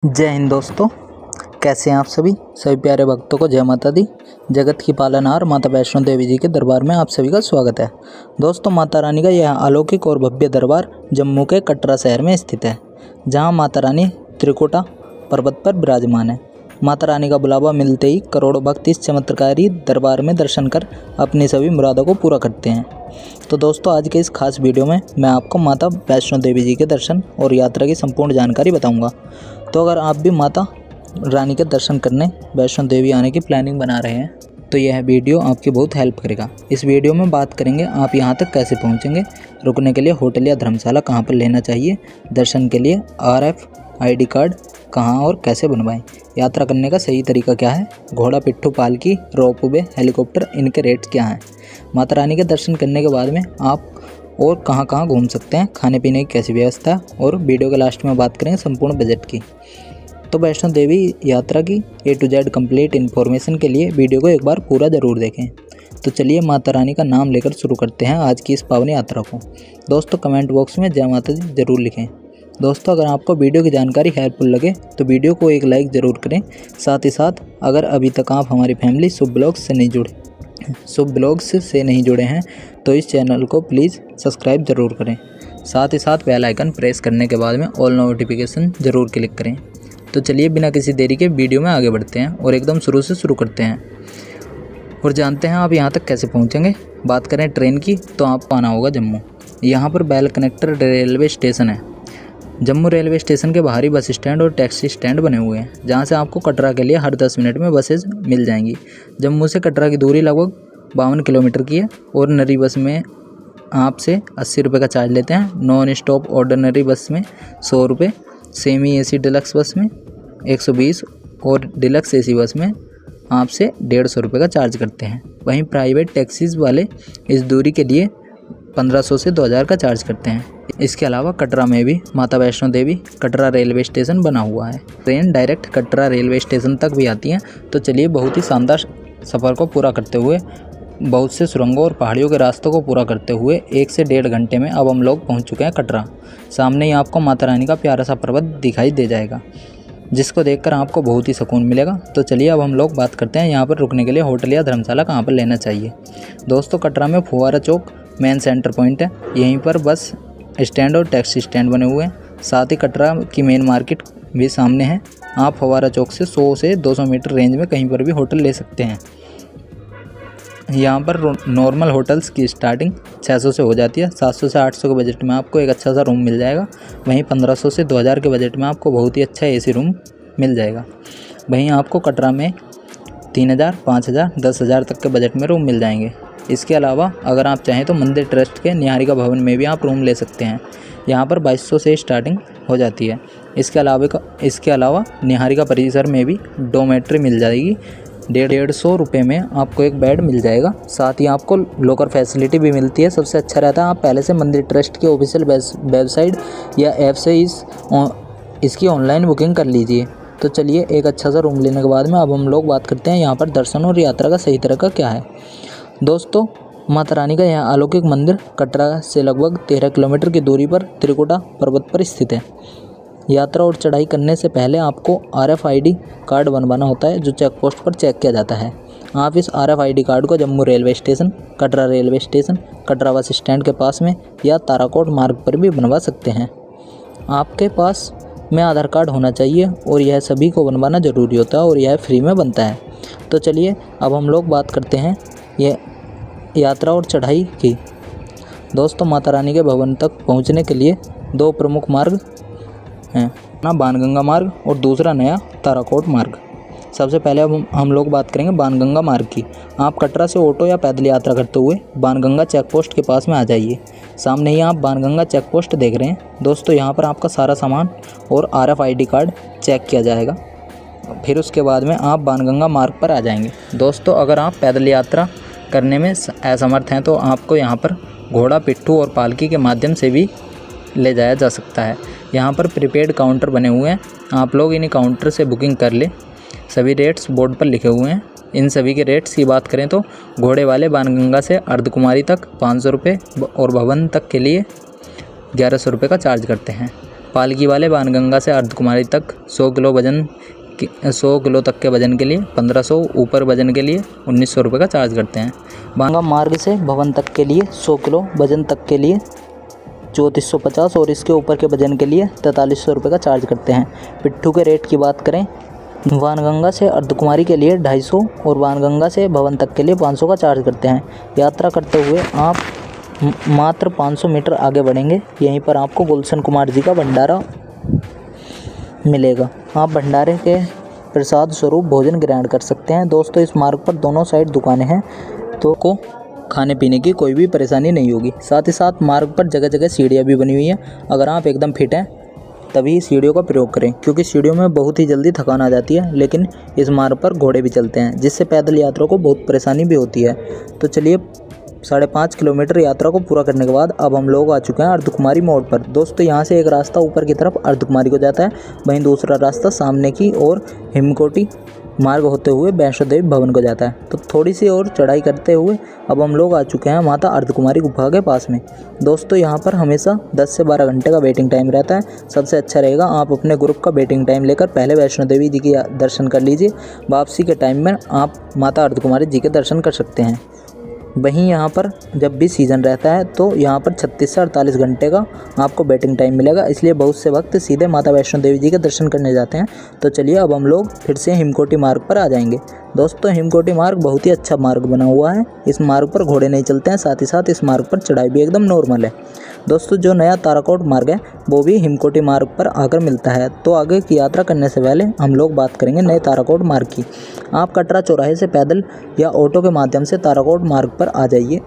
जय हिंद दोस्तों, कैसे हैं आप सभी प्यारे भक्तों को जय माता दी। जगत की पालनहार माता वैष्णो देवी जी के दरबार में आप सभी का स्वागत है। दोस्तों, माता रानी का यह अलौकिक और भव्य दरबार जम्मू के कटरा शहर में स्थित है, जहां माता रानी त्रिकुटा पर्वत पर विराजमान है। माता रानी का बुलावा मिलते ही करोड़ों भक्त इस चमत्कारी दरबार में दर्शन कर अपनी सभी मुरादों को पूरा करते हैं। तो दोस्तों, आज के इस खास वीडियो में मैं आपको माता वैष्णो देवी जी के दर्शन और यात्रा की संपूर्ण जानकारी बताऊंगा। तो अगर आप भी माता रानी के दर्शन करने वैष्णो देवी आने की प्लानिंग बना रहे हैं तो यह वीडियो आपकी बहुत हेल्प करेगा। इस वीडियो में बात करेंगे आप यहाँ तक कैसे पहुँचेंगे, रुकने के लिए होटल या धर्मशाला कहाँ पर लेना चाहिए, दर्शन के लिए RFID कार्ड कहाँ और कैसे बनवाएं, यात्रा करने का सही तरीका क्या है, घोड़ा पिट्ठू पालकी रोपवे हेलीकॉप्टर इनके रेट्स क्या हैं, माता रानी के दर्शन करने के बाद में आप और कहाँ घूम सकते हैं, खाने पीने की कैसी व्यवस्था है, और वीडियो के लास्ट में बात करेंगे संपूर्ण बजट की। तो वैष्णो देवी यात्रा की A to Z complete information के लिए वीडियो को एक बार पूरा ज़रूर देखें। तो चलिए माता रानी का नाम लेकर शुरू करते हैं आज की इस पावन यात्रा को। दोस्तों, कमेंट बॉक्स में जय माता दी ज़रूर लिखें। दोस्तों, अगर आपको वीडियो की जानकारी हेल्पफुल लगे तो वीडियो को एक लाइक ज़रूर करें। साथ ही साथ अगर अभी तक आप हमारी फैमिली शुभ ब्लॉग्स से नहीं जुड़े हैं तो इस चैनल को प्लीज़ सब्सक्राइब ज़रूर करें। साथ ही साथ बेल आइकन प्रेस करने के बाद में ऑल नोटिफिकेशन ज़रूर क्लिक करें। तो चलिए बिना किसी देरी के वीडियो में आगे बढ़ते हैं और एकदम शुरू से शुरू करते हैं और जानते हैं आप यहाँ तक कैसे पहुँचेंगे। बात करें ट्रेन की तो आपको आना होगा जम्मू। यहाँ पर बेल कनेक्टर रेलवे स्टेशन है। जम्मू रेलवे स्टेशन के बाहरी बस स्टैंड और टैक्सी स्टैंड बने हुए हैं, जहाँ से आपको कटरा के लिए हर 10 मिनट में बसेज मिल जाएंगी। जम्मू से कटरा की दूरी लगभग 52 किलोमीटर की है और नरी बस में आपसे 80 रुपये का चार्ज लेते हैं। नॉन स्टॉप ऑर्डिनरी बस में 100 रुपये, सेमी AC डिलक्स बस में 120 और डिलक्स AC बस में आपसे 150 रुपये का चार्ज करते हैं। वहीं प्राइवेट टैक्सीज वाले इस दूरी के लिए 1500 से 2000 का चार्ज करते हैं। इसके अलावा कटरा में भी माता वैष्णो देवी कटरा रेलवे स्टेशन बना हुआ है। Train direct Katra railway station तक भी आती हैं। तो चलिए बहुत ही शानदार सफ़र को पूरा करते हुए, बहुत से सुरंगों और पहाड़ियों के रास्तों को पूरा करते हुए 1 से 1.5 घंटे में अब हम लोग पहुंच चुके हैं कटरा। सामने ही आपको माता रानी का प्यारा सा पर्वत दिखाई दे जाएगा, जिसको देखकर आपको बहुत ही सुकून मिलेगा। तो चलिए अब हम लोग बात करते हैं यहाँ पर रुकने के लिए होटल या धर्मशाला कहाँ पर लेना चाहिए। दोस्तों, कटरा में फुवारा चौक मेन सेंटर पॉइंट है। यहीं पर बस स्टैंड और टैक्सी स्टैंड बने हुए हैं। साथ ही कटरा की मेन मार्केट भी सामने है। आप फवारा चौक से 100 से 200 मीटर रेंज में कहीं पर भी होटल ले सकते हैं। यहाँ पर नॉर्मल होटल्स की स्टार्टिंग 600 से हो जाती है। 700 से 800 के बजट में आपको एक अच्छा सा रूम मिल जाएगा। वहीं 1500 से 2000 के बजट में आपको बहुत ही अच्छा AC रूम मिल जाएगा। वहीं आपको कटरा में 3000, 5000, 10,000 तक के बजट में रूम मिल जाएंगे। इसके अलावा अगर आप चाहें तो मंदिर ट्रस्ट के निहारिका भवन में भी आप रूम ले सकते हैं। यहाँ पर 2200 से स्टार्टिंग हो जाती है। इसके अलावा निहारिका परिसर में भी डोमेट्री मिल जाएगी। 150 रुपये में आपको एक बेड मिल जाएगा। साथ ही आपको लॉकर फैसिलिटी भी मिलती है। सबसे अच्छा रहता है आप पहले से मंदिर ट्रस्ट की ऑफिशियल वेबसाइट या ऐप से इसकी ऑनलाइन बुकिंग कर लीजिए। तो चलिए एक अच्छा सा रूम लेने के बाद में अब हम लोग बात करते हैं यहाँ पर दर्शन और यात्रा का सही तरीका क्या है। दोस्तों, माता रानी का यह अलौकिक मंदिर कटरा से लगभग 13 किलोमीटर की दूरी पर त्रिकुटा पर्वत पर स्थित है। यात्रा और चढ़ाई करने से पहले आपको RFID कार्ड बनवाना होता है, जो चेक पोस्ट पर चेक किया जाता है। आप इस RFID कार्ड को Jammu railway station, Katra railway station, Katra bus stand के पास में या ताराकोट मार्ग पर भी बनवा सकते हैं। आपके पास में आधार कार्ड होना चाहिए और यह सभी को बनवाना ज़रूरी होता है और यह फ्री में बनता है। तो चलिए अब हम लोग बात करते हैं यह यात्रा और चढ़ाई की। दोस्तों, माता रानी के भवन तक पहुंचने के लिए 2 प्रमुख मार्ग हैं, ना बाणगंगा मार्ग और दूसरा नया ताराकोट मार्ग। सबसे पहले अब हम लोग बात करेंगे बाणगंगा मार्ग की। आप कटरा से ऑटो या पैदल यात्रा करते हुए बाणगंगा चेक पोस्ट के पास में आ जाइए। सामने ही आप बाणगंगा चेक पोस्ट देख रहे हैं। दोस्तों, यहाँ पर आपका सारा सामान और RFID कार्ड चेक किया जाएगा। फिर उसके बाद में आप बाणगंगा मार्ग पर आ जाएंगे। दोस्तों, अगर आप पैदल यात्रा करने में असमर्थ हैं तो आपको यहाँ पर घोड़ा पिट्ठू और पालकी के माध्यम से भी ले जाया जा सकता है। यहाँ पर प्रीपेड काउंटर बने हुए हैं। आप लोग इन काउंटर से बुकिंग कर ले। सभी रेट्स बोर्ड पर लिखे हुए हैं। इन सभी के रेट्स की बात करें तो घोड़े वाले बाणगंगा से अर्धकुमारी तक 500 रुपये और भवन तक के लिए 1100 रुपये का चार्ज करते हैं। पालकी वाले बाणगंगा से अर्धकुमारी तक 100 किलो तक के वजन के लिए 1500, ऊपर वजन के लिए 1900 रुपये का चार्ज करते हैं। बाणगंगा मार्ग से भवन तक के लिए 100 किलो वजन तक के लिए 3450 और इसके ऊपर के वजन के लिए 4300 रुपये का चार्ज करते हैं। पिट्ठू के रेट की बात करें, बाणगंगा से अर्धकुमारी के लिए 250 और बाणगंगा से भवन तक के लिए 500 का चार्ज करते हैं। यात्रा करते हुए आप मात्र 500 मीटर आगे बढ़ेंगे, यहीं पर आपको गुलशन कुमार जी का भंडारा मिलेगा। आप भंडारे के प्रसाद स्वरूप भोजन ग्रहण कर सकते हैं। दोस्तों, इस मार्ग पर दोनों साइड दुकानें हैं, तो को खाने पीने की कोई भी परेशानी नहीं होगी। साथ ही साथ मार्ग पर जगह जगह सीढ़ियाँ भी बनी हुई हैं। अगर आप एकदम फिट हैं तभी सीढ़ियों का प्रयोग करें, क्योंकि सीढ़ियों में बहुत ही जल्दी थकान आ जाती है। लेकिन इस मार्ग पर घोड़े भी चलते हैं, जिससे पैदल यात्रा को बहुत परेशानी भी होती है। तो चलिए, 5.5 किलोमीटर यात्रा को पूरा करने के बाद अब हम लोग आ चुके हैं अर्धकुमारी मोड़ पर। दोस्तों, यहाँ से एक रास्ता ऊपर की तरफ अर्धकुमारी को जाता है, वहीं दूसरा रास्ता सामने की ओर हिमकोटी मार्ग होते हुए वैष्णो देवी भवन को जाता है। तो थोड़ी सी और चढ़ाई करते हुए अब हम लोग आ चुके हैं माता अर्धकुमारी गुफा के पास में। दोस्तों, यहाँ पर हमेशा 10 से 12 घंटे का वेटिंग टाइम रहता है। सबसे अच्छा रहेगा आप अपने ग्रुप का वेटिंग टाइम लेकर पहले वैष्णो देवी जी के दर्शन कर लीजिए। वापसी के टाइम में आप माता अर्धकुमारी जी के दर्शन कर सकते हैं। वहीं यहाँ पर जब भी सीज़न रहता है तो यहाँ पर 36 से 48 घंटे का आपको वेटिंग टाइम मिलेगा, इसलिए बहुत से वक्त सीधे माता वैष्णो देवी जी के दर्शन करने जाते हैं। तो चलिए, अब हम लोग फिर से हिमकोटी मार्ग पर आ जाएंगे। दोस्तों, हिमकोटी मार्ग बहुत ही अच्छा मार्ग बना हुआ है। इस मार्ग पर घोड़े नहीं चलते हैं, साथ ही साथ इस मार्ग पर चढ़ाई भी एकदम नॉर्मल है। दोस्तों, जो नया ताराकोट मार्ग है वो भी हिमकोटी मार्ग पर आकर मिलता है। तो आगे की यात्रा करने से पहले हम लोग बात करेंगे नए ताराकोट मार्ग की। आप कटरा चौराहे से पैदल या ऑटो के माध्यम से ताराकोट मार्ग पर आ जाइए।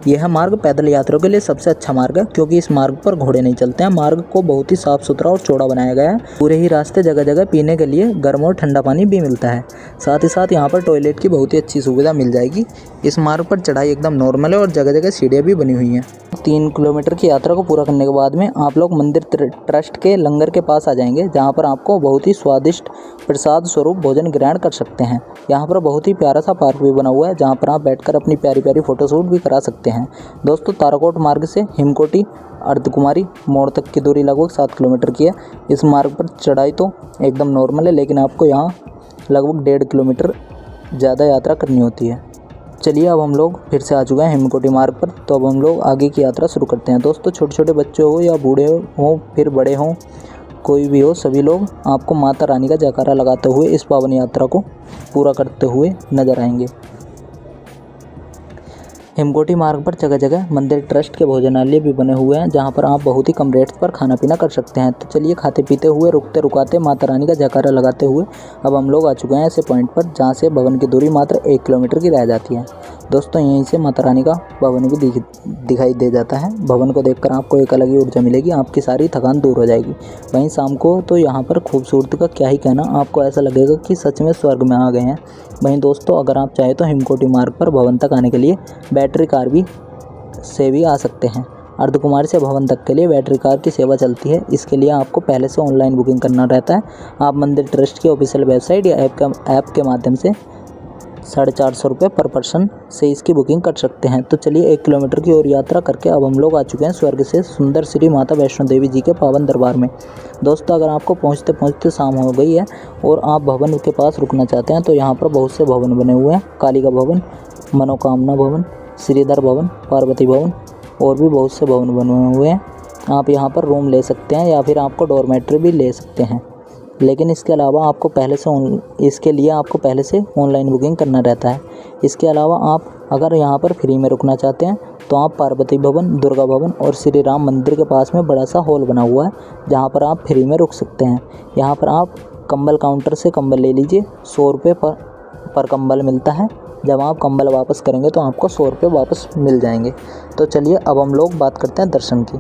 यह मार्ग पैदल यात्रियों के लिए सबसे अच्छा मार्ग है, क्योंकि इस मार्ग पर घोड़े नहीं चलते हैं। मार्ग को बहुत ही साफ सुथरा और चौड़ा बनाया गया है। पूरे ही रास्ते जगह जगह पीने के लिए गर्म और ठंडा पानी भी मिलता है। साथ ही साथ यहाँ पर टॉयलेट की बहुत ही अच्छी सुविधा मिल जाएगी। इस मार्ग पर चढ़ाई एकदम नॉर्मल है और जगह जगह सीढ़ियाँ भी बनी हुई हैं। 3 किलोमीटर की यात्रा को पूरा करने के बाद में आप लोग मंदिर ट्रस्ट के लंगर के पास आ जाएंगे, जहाँ पर आपको बहुत ही स्वादिष्ट प्रसाद स्वरूप भोजन ग्रहण कर सकते हैं। यहाँ पर बहुत ही प्यारा सा पार्क भी बना हुआ है, जहाँ पर आप बैठकर अपनी प्यारी प्यारी फोटोशूट भी करा सकते हैं। दोस्तों, ताराकोट मार्ग से हिमकोटी अर्धकुमारी मोड़ तक की दूरी लगभग 7 किलोमीटर की है। इस मार्ग पर चढ़ाई तो एकदम नॉर्मल है, लेकिन आपको यहाँ लगभग 1.5 किलोमीटर ज़्यादा यात्रा करनी होती है। चलिए, अब हम लोग फिर से आ चुके हैं हिमकोटी मार्ग पर। तो अब हम लोग आगे की यात्रा शुरू करते हैं। दोस्तों, छोटे छोटे बच्चे हो या बूढ़े हो फिर बड़े हों, कोई भी हो, सभी लोग आपको माता रानी का जयकारा लगाते हुए इस पावन यात्रा को पूरा करते हुए नजर आएंगे। हिमकोटी मार्ग पर जगह जगह मंदिर ट्रस्ट के भोजनालय भी बने हुए हैं, जहां पर आप बहुत ही कम रेट्स पर खाना पीना कर सकते हैं। तो चलिए, खाते पीते हुए रुकते रुकाते माता रानी का जयकारा लगाते हुए अब हम लोग आ चुके हैं ऐसे पॉइंट पर जहां से भवन की दूरी मात्र 1 किलोमीटर की रह जाती है। दोस्तों, यहीं से माता रानी का भवन भी दिखाई दे जाता है। भवन को देखकर आपको एक अलग ही ऊर्जा मिलेगी, आपकी सारी थकान दूर हो जाएगी। वहीं शाम को तो यहाँ पर खूबसूरती का क्या ही कहना, आपको ऐसा लगेगा कि सच में स्वर्ग में आ गए हैं। वहीं दोस्तों, अगर आप चाहें तो हिमकोटी मार्ग पर भवन तक आने के लिए बैटरी कार से भी आ सकते हैं। अर्धकुमारी से भवन तक के लिए बैटरी कार की सेवा चलती है। इसके लिए आपको पहले से ऑनलाइन बुकिंग करना रहता है। आप मंदिर ट्रस्ट की ऑफिशियल वेबसाइट या ऐप के माध्यम से 450 रुपये पर पर्सन से इसकी बुकिंग कर सकते हैं। तो चलिए, 1 किलोमीटर की ओर यात्रा करके अब हम लोग आ चुके हैं स्वर्ग से सुंदर श्री माता वैष्णो देवी जी के पावन दरबार में। दोस्तों, अगर आपको पहुंचते पहुंचते शाम हो गई है और आप भवन के पास रुकना चाहते हैं, तो यहाँ पर बहुत से भवन बने हुए हैं। कालिका भवन, मनोकामना भवन, श्रीधर भवन, पार्वती भवन और भी बहुत से भवन बने हुए हैं। आप यहाँ पर रूम ले सकते हैं या फिर आपको डॉर्मेट्री भी ले सकते हैं, लेकिन इसके अलावा आपको पहले से ऑनलाइन बुकिंग करना रहता है। इसके अलावा आप अगर यहाँ पर फ्री में रुकना चाहते हैं तो आप पार्वती भवन, दुर्गा भवन और श्री राम मंदिर के पास में बड़ा सा हॉल बना हुआ है, जहाँ पर आप फ्री में रुक सकते हैं। यहाँ पर आप कंबल काउंटर से कंबल ले लीजिए, 100 रुपये पर कंबल मिलता है। जब आप कंबल वापस करेंगे तो आपको 100 रुपये वापस मिल जाएंगे। तो चलिए, अब हम लोग बात करते हैं दर्शन की।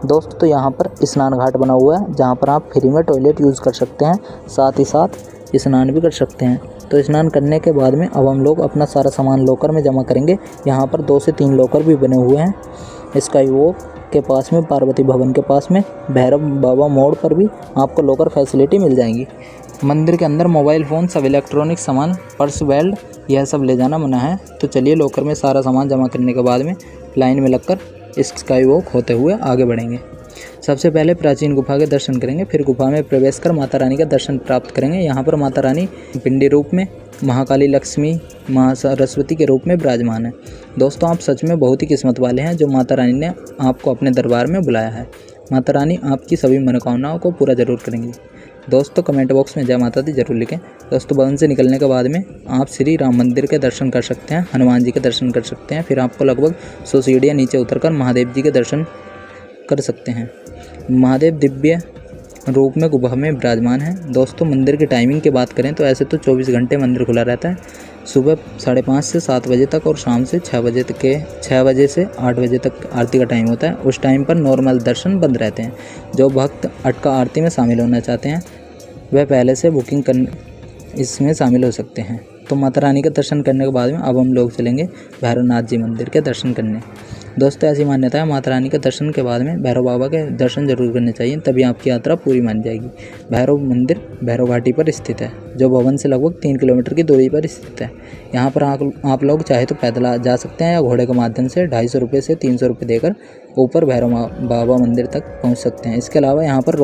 दोस्तों, तो यहाँ पर स्नान घाट बना हुआ है, जहाँ पर आप फ्री में टॉयलेट यूज़ कर सकते हैं, साथ ही साथ स्नान भी कर सकते हैं। तो स्नान करने के बाद में अब हम लोग अपना सारा सामान लॉकर में जमा करेंगे। यहाँ पर 2 से 3 लॉकर भी बने हुए हैं। स्काई वॉक के पास में, पार्वती भवन के पास में, भैरव बाबा मोड़ पर भी आपको लॉकर फैसिलिटी मिल जाएंगी। मंदिर के अंदर मोबाइल फ़ोन, सब इलेक्ट्रॉनिक सामान, पर्स, बेल्ट, यह सब ले जाना मना है। तो चलिए, लॉकर में सारा सामान जमा करने के बाद में लाइन में लगकर इस स्काई वॉक होते हुए आगे बढ़ेंगे। सबसे पहले प्राचीन गुफा के दर्शन करेंगे, फिर गुफा में प्रवेश कर माता रानी का दर्शन प्राप्त करेंगे। यहाँ पर माता रानी पिंडी रूप में, महाकाली, लक्ष्मी, माँ सरस्वती के रूप में विराजमान है। दोस्तों आप सच में बहुत ही किस्मत वाले हैं जो माता रानी ने आपको अपने दरबार में बुलाया है। माता रानी आपकी सभी मनोकामनाओं को पूरा जरूर करेंगी। दोस्तों कमेंट बॉक्स में जय माता दी जरूर लिखें। दोस्तों भवन से निकलने के बाद में आप श्री राम मंदिर के दर्शन कर सकते हैं, हनुमान जी के दर्शन कर सकते हैं। फिर आपको लगभग 100 सीढ़ियाँ नीचे उतरकर महादेव जी के दर्शन कर सकते हैं। महादेव दिव्य रूप में गुफा में विराजमान है। दोस्तों मंदिर की टाइमिंग की बात करें तो ऐसे तो 24 घंटे मंदिर खुला रहता है। सुबह 5:30 से 7 बजे तक और शाम से 6 बजे से 8 बजे तक आरती का टाइम होता है। उस टाइम पर नॉर्मल दर्शन बंद रहते हैं। जो भक्त अटका आरती में शामिल होना चाहते हैं वह पहले से बुकिंग कर इसमें शामिल हो सकते हैं। तो माता रानी का दर्शन करने के बाद में अब हम लोग चलेंगे भैरवनाथ जी मंदिर के दर्शन करने। दोस्तों ऐसी मान्यता है माता रानी के दर्शन के बाद में भैरव बाबा के दर्शन जरूर करने चाहिए, तभी आपकी यात्रा पूरी मान जाएगी। भैरव मंदिर भैरव घाटी पर स्थित है, जो भवन से लगभग 3 किलोमीटर की दूरी पर स्थित है। यहाँ पर आप लोग चाहे तो पैदल जा सकते हैं या घोड़े के माध्यम से 250 रुपये से 300 रुपये देकर ऊपर भैरव बाबा मंदिर तक पहुँच सकते हैं। इसके अलावा यहाँ पर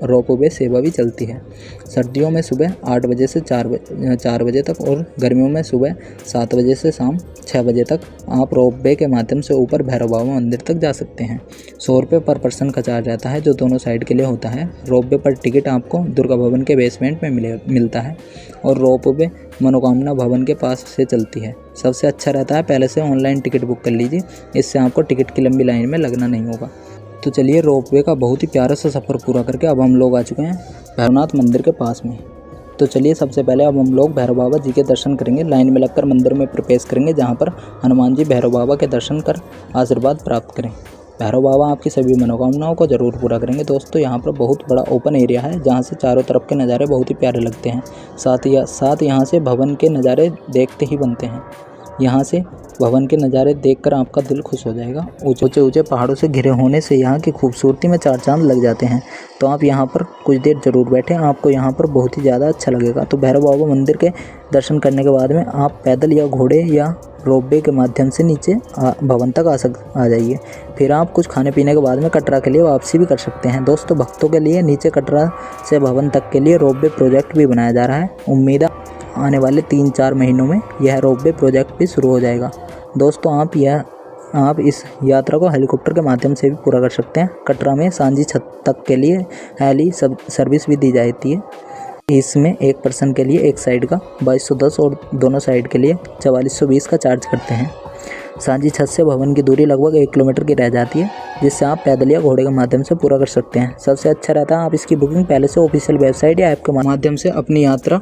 रोपवे सेवा भी चलती है। सर्दियों में सुबह 8 बजे से 4 बजे तक और गर्मियों में सुबह 7 बजे से शाम 6 बजे तक आप रोपवे के माध्यम से ऊपर भैरव बाबा मंदिर तक जा सकते हैं। 100 रुपये पर पर्सन का चार्ज रहता है, जो दोनों साइड के लिए होता है। रोपवे पर टिकट आपको दुर्गा भवन के बेसमेंट में मिलता है और रोपवे मनोकामना भवन के पास से चलती है। सबसे अच्छा रहता है पहले से ऑनलाइन टिकट बुक कर लीजिए, इससे आपको टिकट की लंबी लाइन में लगना नहीं होगा। तो चलिए रोपवे का बहुत ही प्यारा सा सफ़र पूरा करके अब हम लोग आ चुके हैं भैरवनाथ मंदिर के पास में। तो चलिए सबसे पहले अब हम लोग भैरव बाबा जी के दर्शन करेंगे। लाइन में लगकर मंदिर में प्रवेश करेंगे, जहाँ पर हनुमान जी भैरव बाबा के दर्शन कर आशीर्वाद प्राप्त करें। भैरव बाबा आपकी सभी मनोकामनाओं को जरूर पूरा करेंगे। दोस्तों यहाँ पर बहुत बड़ा ओपन एरिया है, जहाँ से चारों तरफ के नज़ारे बहुत ही प्यारे लगते हैं। साथ यहाँ से भवन के नज़ारे देखते ही बनते हैं। यहाँ से भवन के नज़ारे देखकर आपका दिल खुश हो जाएगा। ऊंचे ऊंचे पहाड़ों से घिरे होने से यहाँ की खूबसूरती में 4 चांद लग जाते हैं। तो आप यहाँ पर कुछ देर ज़रूर बैठें, आपको यहाँ पर बहुत ही ज़्यादा अच्छा लगेगा। तो भैरव बाबा मंदिर के दर्शन करने के बाद में आप पैदल या घोड़े या रोपवे के माध्यम से नीचे भवन तक आ जाइए। फिर आप कुछ खाने पीने के बाद में कटरा के लिए वापसी भी कर सकते हैं। दोस्तों भक्तों के लिए नीचे कटरा से भवन तक के लिए रोपवे प्रोजेक्ट भी बनाया जा रहा है। उम्मीद है आने वाले 3-4 महीनों में यह रोपवे प्रोजेक्ट भी शुरू हो जाएगा। दोस्तों आप इस यात्रा को हेलीकॉप्टर के माध्यम से भी पूरा कर सकते हैं। कटरा में सांझी छत तक के लिए हेली सर्विस भी दी जाती है। इसमें एक पर्सन के लिए एक साइड का 2210 और दोनों साइड के लिए 4420 का चार्ज करते हैं। सांझी छत से भवन की दूरी लगभग 1 किलोमीटर की रह जाती है, जिससे आप पैदल या घोड़े के माध्यम से पूरा कर सकते हैं। सबसे अच्छा रहता है आप इसकी बुकिंग पहले से ऑफिशियल वेबसाइट या ऐप के माध्यम से अपनी यात्रा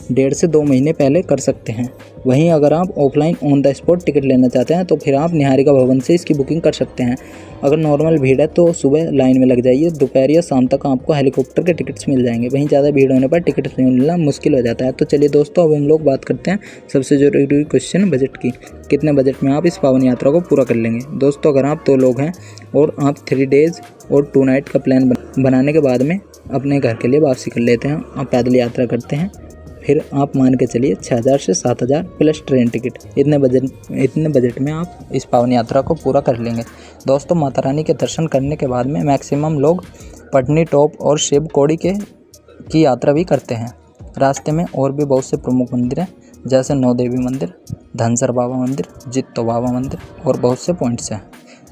1.5 से 2 महीने पहले कर सकते हैं। वहीं अगर आप offline on the spot ticket लेना चाहते हैं तो फिर आप निहारिका भवन से इसकी बुकिंग कर सकते हैं। अगर नॉर्मल भीड़ है तो सुबह लाइन में लग जाइए, दोपहर या शाम तक आपको हेलीकॉप्टर के टिकट्स मिल जाएंगे। वहीं ज़्यादा भीड़ होने पर टिकट्स मिलना मुश्किल हो जाता है। तो चलिए दोस्तों अब हम लोग बात करते हैं सबसे जरूरी क्वेश्चन बजट की। कितने बजट में आप इस पावन यात्रा को पूरा कर लेंगे। दोस्तों अगर आप 2 लोग हैं और आप 3 डेज़ और 2 नाइट का प्लान बनाने के बाद में अपने घर के लिए वापसी कर लेते हैं, आप पैदल यात्रा करते हैं, फिर आप मान के चलिए 6000 से 7000 प्लस ट्रेन टिकट, इतने बजट में आप इस पावन यात्रा को पूरा कर लेंगे। दोस्तों माता रानी के दर्शन करने के बाद में मैक्सिमम लोग पटनी टॉप और शिव कोड़ी की यात्रा भी करते हैं। रास्ते में और भी बहुत से प्रमुख मंदिर हैं, जैसे नौ देवी मंदिर, धनसर बाबा मंदिर, जित्तो बाबा मंदिर और बहुत से पॉइंट्स हैं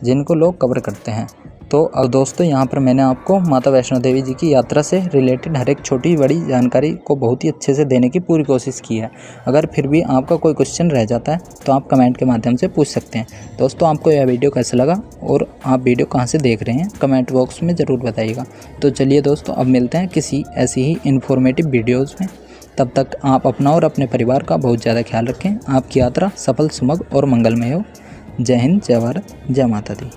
जिनको लोग कवर करते हैं। तो अब दोस्तों यहाँ पर मैंने आपको माता वैष्णो देवी जी की यात्रा से रिलेटेड हर एक छोटी बड़ी जानकारी को बहुत ही अच्छे से देने की पूरी कोशिश की है। अगर फिर भी आपका कोई क्वेश्चन रह जाता है तो आप कमेंट के माध्यम से पूछ सकते हैं। दोस्तों आपको यह वीडियो कैसा लगा और आप वीडियो कहाँ से देख रहे हैं कमेंट बॉक्स में ज़रूर बताइएगा। तो चलिए दोस्तों अब मिलते हैं किसी ऐसी ही इन्फॉर्मेटिव वीडियोज़ में। तब तक आप अपना और अपने परिवार का बहुत ज़्यादा ख्याल रखें। आपकी यात्रा सफल, सुमग और मंगलमय हो। जय हिंद, जय भारत, जय माता दी।